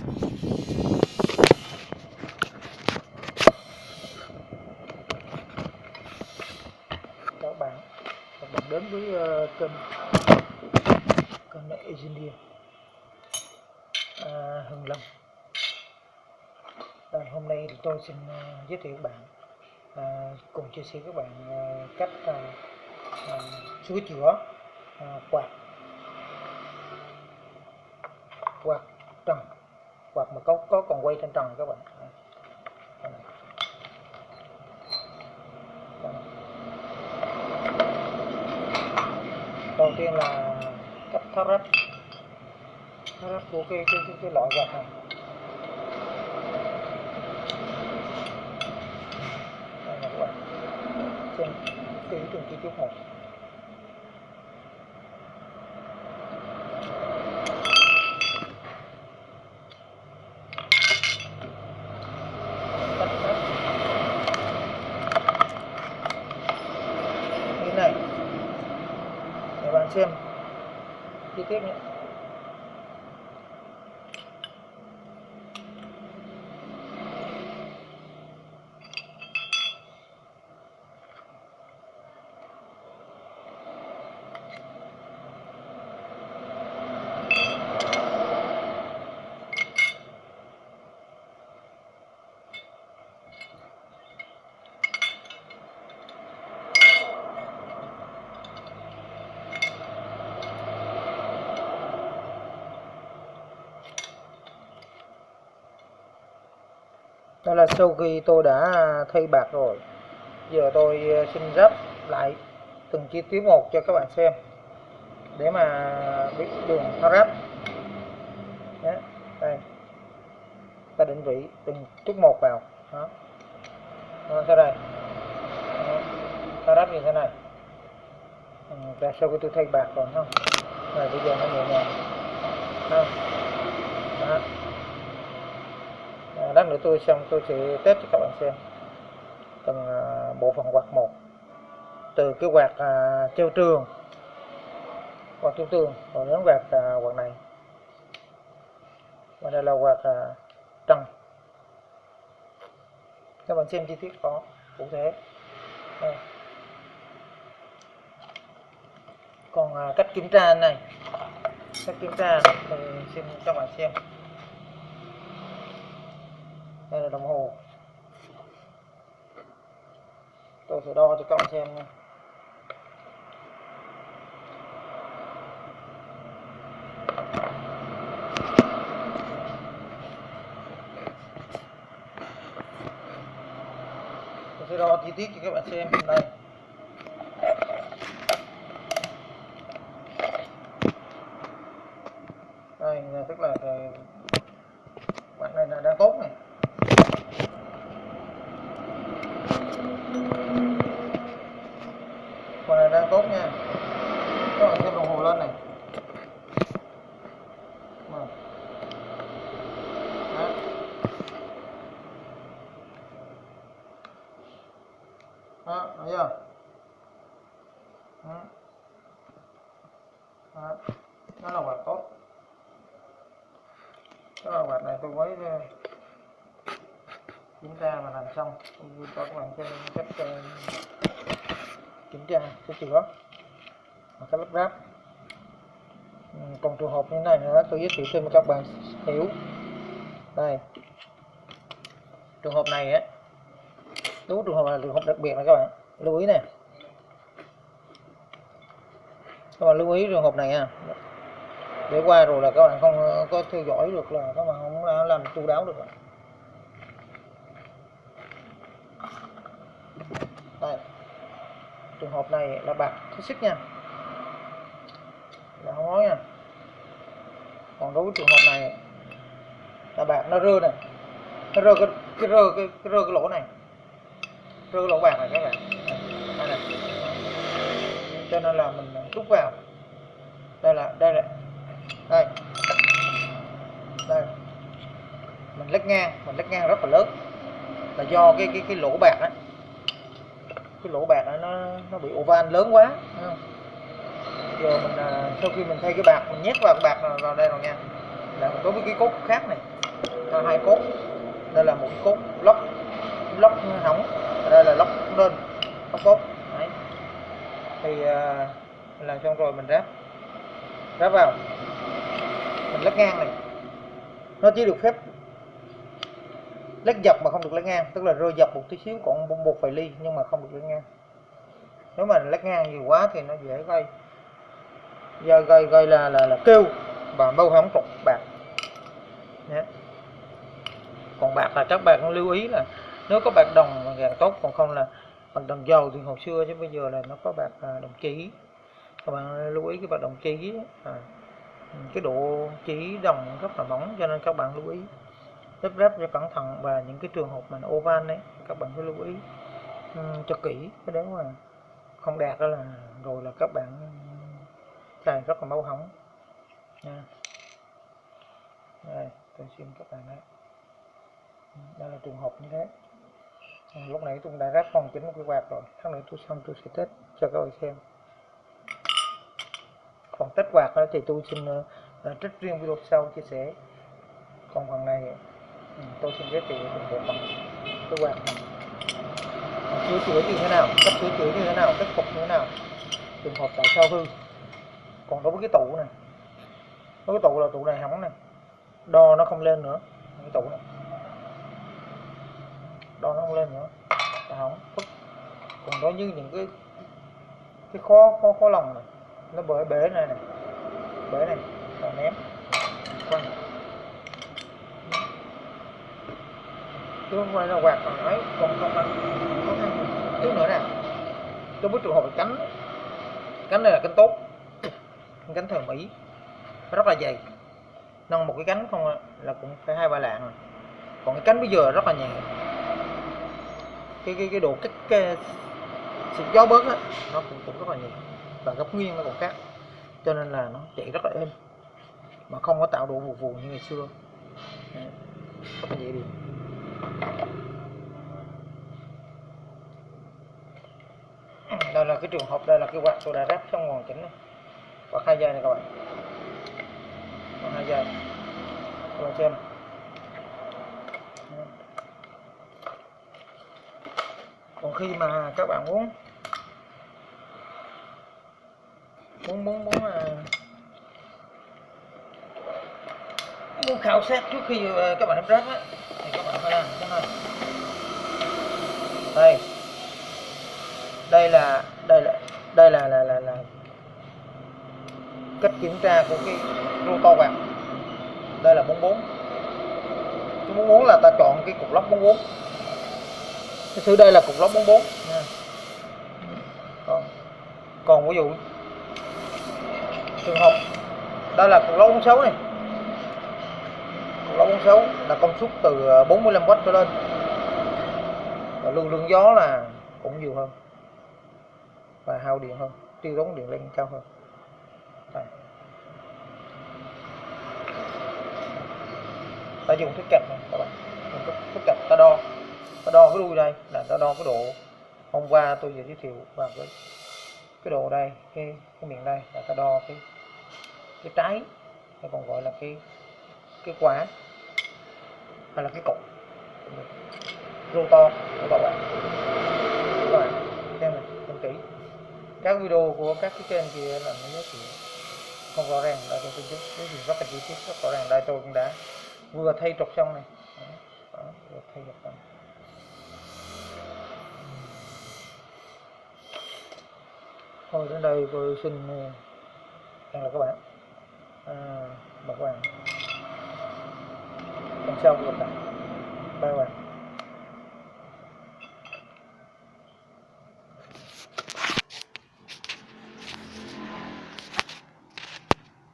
Các bạn đến với kênh Engineer Hưng Lâm. Hôm nay thì tôi xin giới thiệu các bạn cùng chia sẻ các bạn cách sửa chữa quạt trần, quạt mà có còn quay trên trần các bạn. Đầu tiên là cách tháo ráp của cái loại quạt này. Đây là các bạn xem kỹ từng chi tiết một. Như này để bạn xem chi tiết nhé. Đó là sau khi tôi đã thay bạc rồi, giờ tôi xin ráp lại từng chi tiết một cho các bạn xem để mà biết đường tháo ráp. Đây, ta định vị từng chút một vào đó. Sau đây tháo ráp như thế này. Sau khi tôi thay bạc rồi không, rồi bây giờ nó nhẹ nhàng không? Đó. Lát nữa tôi xong tôi sẽ test cho các bạn xem từng bộ phận quạt một, từ cái quạt treo tường, rồi đến quạt này, và đây là quạt trần. Các bạn xem chi tiết có cụ thể. Đây. Còn cách kiểm tra này, thì xin các bạn xem. Đây là đồng hồ, tôi sẽ đo cho các bạn xem nha. Tôi sẽ đo chi tiết cho các bạn xem. Đây tức là bạn này là đang tốt này. Con này đang tốt nha. Các bạn xem đồng hồ lên này. Đó, thấy chưa? Đó. Nó là quạt tốt. Cái là quạt này tôi mới kiểm tra và làm xong. Tôi cho các bạn xem cách kiểm tra sửa chữa và cách lắp ráp. Còn trường hợp như thế này nữa, tôi giới thiệu thêm cho các bạn hiểu. Đây, trường hợp này á, đúng trường hợp là trường hợp đặc biệt này các bạn lưu ý nè. Các bạn lưu ý trường hợp này nha, để qua rồi là các bạn không có theo dõi được, là các bạn không làm chu đáo được. Đây, trường hợp này là bạc hết sức nha, là không nói nha. Còn đối với trường hợp này là bạc nó rơ này, nó rơ cái lỗ này, rơ cái lỗ bạc này các bạn. Đây này. Cho nên là mình rút vào. Đây đây, mình lách ngang rất là lớn, là do cái lỗ bạc á, cái lỗ bạc nó bị oval lớn quá. Giờ mình sau khi mình thay cái bạc, mình nhét vào cái bạc vào đây rồi nha, là đối với cái cốt khác này, hai cốt. Đây là một cốt lóc hỏng, đây là lóc lên lóc cốt. Đấy. Thì mình làm xong rồi mình ráp vào, mình lắc ngang này, nó chỉ được phép lắc dọc mà không được lắc ngang, tức là rơi dọc một tí xíu còn một vài ly nhưng mà không được lắc ngang. Nếu mà lắc ngang nhiều quá thì nó dễ gây là kêu và mâu hỏng trục bạc. Nhé. Còn bạc là các bạn lưu ý là nếu có bạc đồng càng tốt, còn không là bạc đồng dầu thì hồi xưa chứ bây giờ là nó có bạc đồng chí. Các bạn lưu ý cái bạc đồng chí cái độ chỉ đồng rất là mỏng, cho nên các bạn lưu ý lắp ráp cho cẩn thận, và những cái trường hợp mà oval đấy các bạn phải lưu ý cho kỹ. Cái đó mà không đạt đó là rồi là các bạn xài rất là máu hỏng nha. Đây tôi xin các bạn đấy, đây là trường hợp như thế. Lúc nãy tôi đã ráp xong chính cái quạt rồi, tháng nữa tôi xong tôi sẽ test cho các bạn xem. Còn test quạt đó thì tôi xin trích riêng video sau chia sẻ. Còn phần này tôi xin giới thiệu từng bộ phận cái quạt này, sửa chữa như thế nào, cách sửa chữa như thế nào, cách phục như thế nào, trường hợp tại sao hư. Còn đối với cái tụ này, đối với tụ là tụ này hỏng này, đo nó không lên nữa, cái tụ này đo nó không lên nữa là hỏng. Còn đối với những cái khó lòng này, nó bởi bể này bể này là ném quăng, chứ không phải là quạt còn ấy. Còn không ăn khó khăn chút nữa nè, đối với trường hợp cánh này là cánh tốt, cánh thời Mỹ rất là dày, nâng một cái cánh không là cũng phải 2-3 lạng rồi. Còn cái cánh bây giờ rất là nhẹ, cái độ cái sự gió bớt á, nó cũng rất là nhẹ, và góc nghiêng nó còn khác, cho nên là nó chạy rất là êm mà không có tạo độ vù vù như ngày xưa. Rất là dễ đi. Đây là cái trường hợp, đây là cái quạt tôi đã ráp xong hoàn chỉnh này, quạt 2 dây này các bạn, quạt 2 dây các bạn xem. Còn khi mà các bạn muốn khảo sát trước khi các bạn ráp á, thì các bạn phải làm cái này. Đây là cách kiểm tra của cái rotor quạt. Đây là 44. Cái 44 là ta chọn cái cục lốc 44. Cái thứ đây là cục lốc 44 nha. Còn ví dụ trường hợp đây là cục lốc 46 này. Cục lốc 46 là công suất từ 45W trở lên. Và lượng gió là cũng nhiều hơn và hao điện hơn, tiêu tốn điện lên cao hơn. Đây. Ta dùng thước kẹp này các bạn, dùng thước kẹp ta đo cái đuôi đây là ta đo cái độ. Hôm qua tôi vừa giới thiệu vào cái độ đây, cái miệng đây là ta đo cái trái, hay còn gọi là cái quả hay là cái cục rotor của các bạn xem này, xem kỹ các video của các cái kênh kia là nó giới thiệu không rõ ràng. Đây tôi giới thiệu rất là chi tiết, rất rõ ràng. Đây tôi cũng đã vừa thay trục xong này. Đó, vừa thay trục xong. Thôi đến đây tôi xin hẹn gặp các bạn lần sau gặp lại. Bye bye.